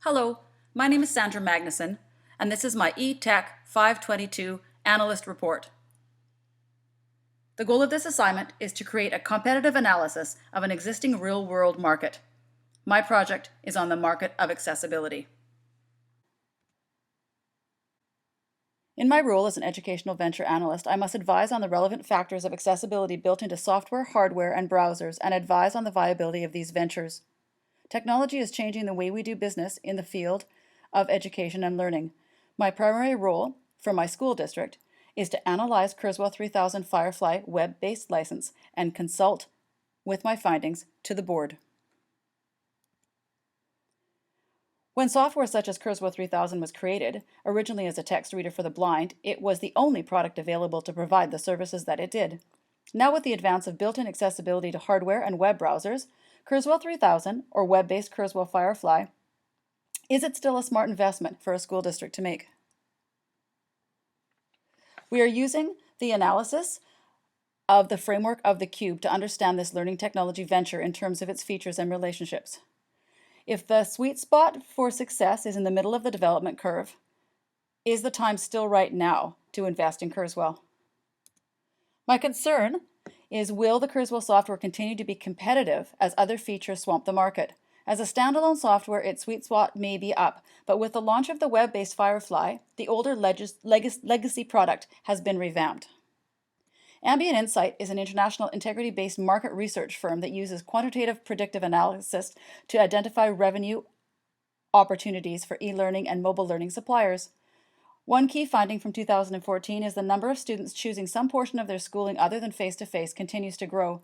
Hello, my name is Sandra Magnuson, and this is my ETEC 522 Analyst Report. The goal of this assignment is to create a competitive analysis of an existing real-world market. My project is on the market of accessibility. In my role as an educational venture analyst, I must advise on the relevant factors of accessibility built into software, hardware, and browsers, and advise on the viability of these ventures. Technology is changing the way we do business in the field of education and learning. My primary role for my school district is to analyze Kurzweil 3000 Firefly web-based license and consult with my findings to the board. When software such as Kurzweil 3000 was created, originally as a text reader for the blind, it was the only product available to provide the services that it did. Now, with the advance of built-in accessibility to hardware and web browsers, Kurzweil 3000, or web-based Kurzweil Firefly, is it still a smart investment for a school district to make? We are using the analysis of the framework of the cube to understand this learning technology venture in terms of its features and relationships. If the sweet spot for success is in the middle of the development curve, is the time still right now to invest in Kurzweil? My concern is, will the Kurzweil software continue to be competitive as other features swamp the market? As a standalone software, its sweet spot may be up, but with the launch of the web-based Firefly, the older legacy product has been revamped. Ambient Insight is an international integrity-based market research firm that uses quantitative predictive analysis to identify revenue opportunities for e-learning and mobile learning suppliers. One key finding from 2014 is the number of students choosing some portion of their schooling other than face-to-face continues to grow.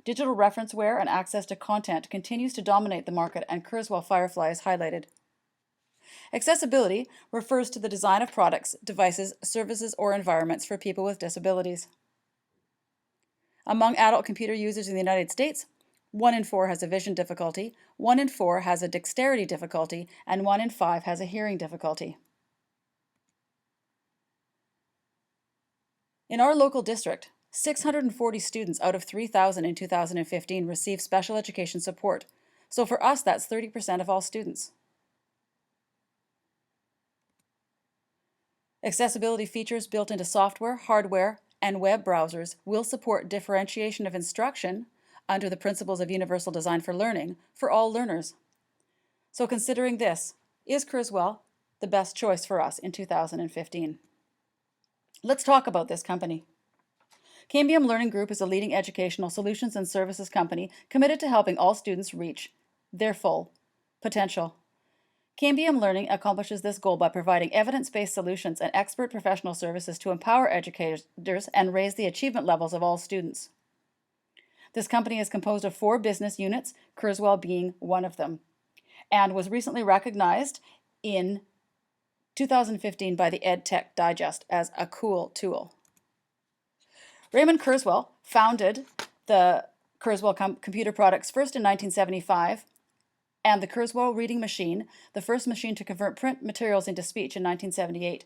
Digital referenceware and access to content continues to dominate the market, and Kurzweil Firefly is highlighted. Accessibility refers to the design of products, devices, services, or environments for people with disabilities. Among adult computer users in the United States, 1 in 4 has a vision difficulty, 1 in 4 has a dexterity difficulty, and 1 in 5 has a hearing difficulty. In our local district, 640 students out of 3,000 in 2015 received special education support. So for us, that's 30% of all students. Accessibility features built into software, hardware, and web browsers will support differentiation of instruction under the principles of universal design for learning for all learners. So considering this, is Kurzweil the best choice for us in 2015? Let's talk about this company. Cambium Learning Group is a leading educational solutions and services company committed to helping all students reach their full potential. Cambium Learning accomplishes this goal by providing evidence-based solutions and expert professional services to empower educators and raise the achievement levels of all students. This company is composed of 4 business units, Kurzweil being one of them, and was recently recognized in 2015 by the EdTech Digest as a cool tool. Raymond Kurzweil founded the Kurzweil computer products first in 1975, and the Kurzweil reading machine, the first machine to convert print materials into speech, in 1978.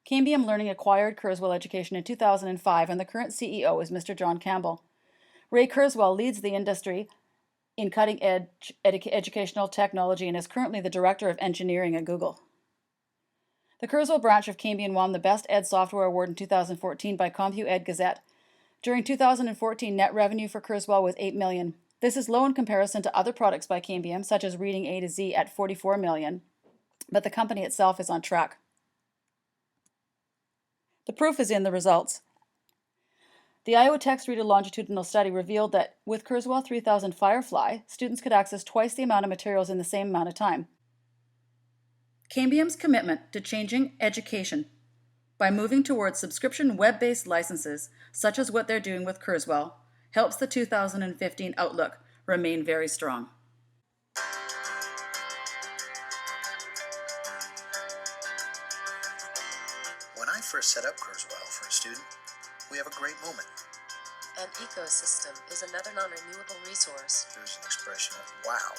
Cambium Learning acquired Kurzweil Education in 2005, and the current CEO is Mr. John Campbell. Ray Kurzweil leads the industry in cutting-edge educational technology and is currently the Director of Engineering at Google. The Kurzweil branch of Cambium won the Best Ed Software Award in 2014 by CompuEd Gazette. During 2014, net revenue for Kurzweil was $8 million. This is low in comparison to other products by Cambium, such as Reading A to Z at $44 million, but the company itself is on track. The proof is in the results. The Iowa Text Reader longitudinal study revealed that with Kurzweil 3000 Firefly, students could access twice the amount of materials in the same amount of time. Cambium's commitment to changing education by moving towards subscription web-based licenses, such as what they're doing with Kurzweil, helps the 2015 outlook remain very strong. When I first set up Kurzweil for a student, we have a great moment. An ecosystem is another non-renewable resource. There's an expression of wow.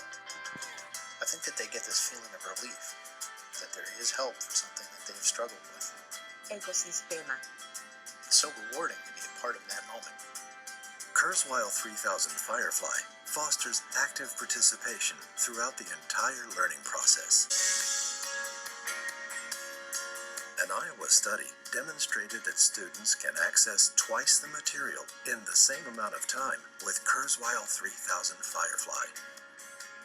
I think that they get this feeling of relief, that there is help for something that they've struggled with. Ecosistema. It's so rewarding to be a part of that moment. Kurzweil 3000 Firefly fosters active participation throughout the entire learning process. An Iowa study demonstrated that students can access twice the material in the same amount of time with Kurzweil 3000 Firefly.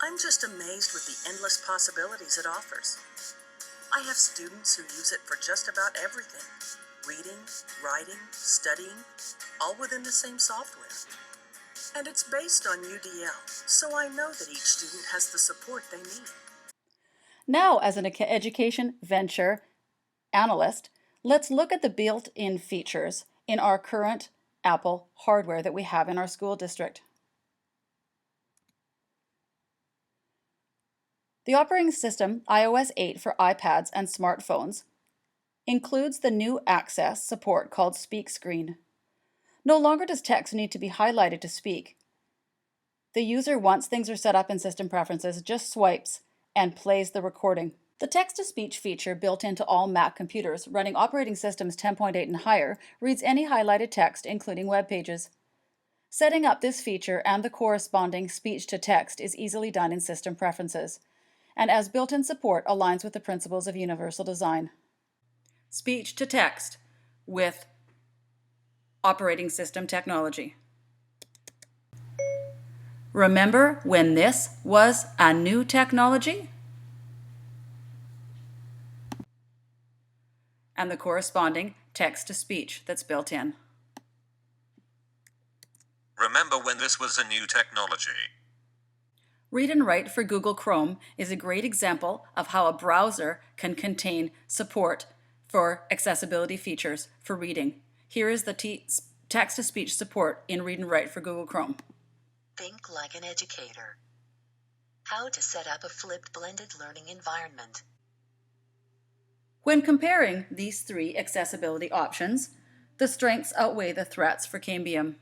I'm just amazed with the endless possibilities it offers. I have students who use it for just about everything. Reading, writing, studying, all within the same software. And it's based on UDL, so I know that each student has the support they need. Now, as an education venture analyst, let's look at the built-in features in our current Apple hardware that we have in our school district. The operating system, iOS 8 for iPads and smartphones, includes the new access support called Speak Screen. No longer does text need to be highlighted to speak. The user, once things are set up in system preferences, just swipes and plays the recording. The text-to-speech feature built into all Mac computers running operating systems 10.8 and higher reads any highlighted text, including web pages. Setting up this feature and the corresponding speech-to-text is easily done in system preferences, and as built-in support aligns with the principles of universal design. Speech-to-text with operating system technology. Remember when this was a new technology? And the corresponding text-to-speech that's built in. Remember when this was a new technology? Read and Write for Google Chrome is a great example of how a browser can contain support for accessibility features for reading. Here is the text-to-speech support in Read and Write for Google Chrome. Think like an educator. How to set up a flipped blended learning environment. When comparing these three accessibility options, the strengths outweigh the threats for Cambium.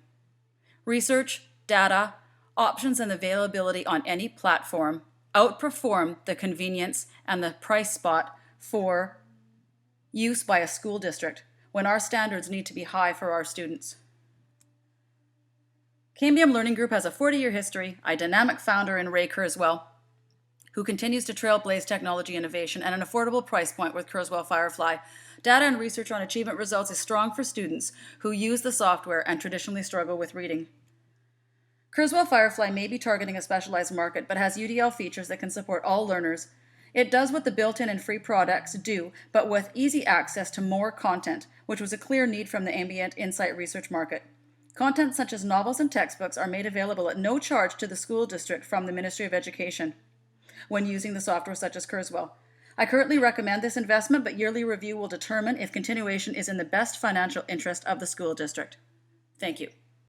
Research, data, options, and availability on any platform outperform the convenience and the price spot for use by a school district when our standards need to be high for our students. Cambium Learning Group has a 40-year history, a dynamic founder in Ray Kurzweil, who continues to trailblaze technology innovation and an affordable price point with Kurzweil Firefly. Data and research on achievement results is strong for students who use the software and traditionally struggle with reading. Kurzweil Firefly may be targeting a specialized market, but has UDL features that can support all learners. It does what the built-in and free products do, but with easy access to more content, which was a clear need from the ambient insight research market. Content such as novels and textbooks are made available at no charge to the school district from the Ministry of Education when using the software such as Kurzweil. I currently recommend this investment, but yearly review will determine if continuation is in the best financial interest of the school district. Thank you.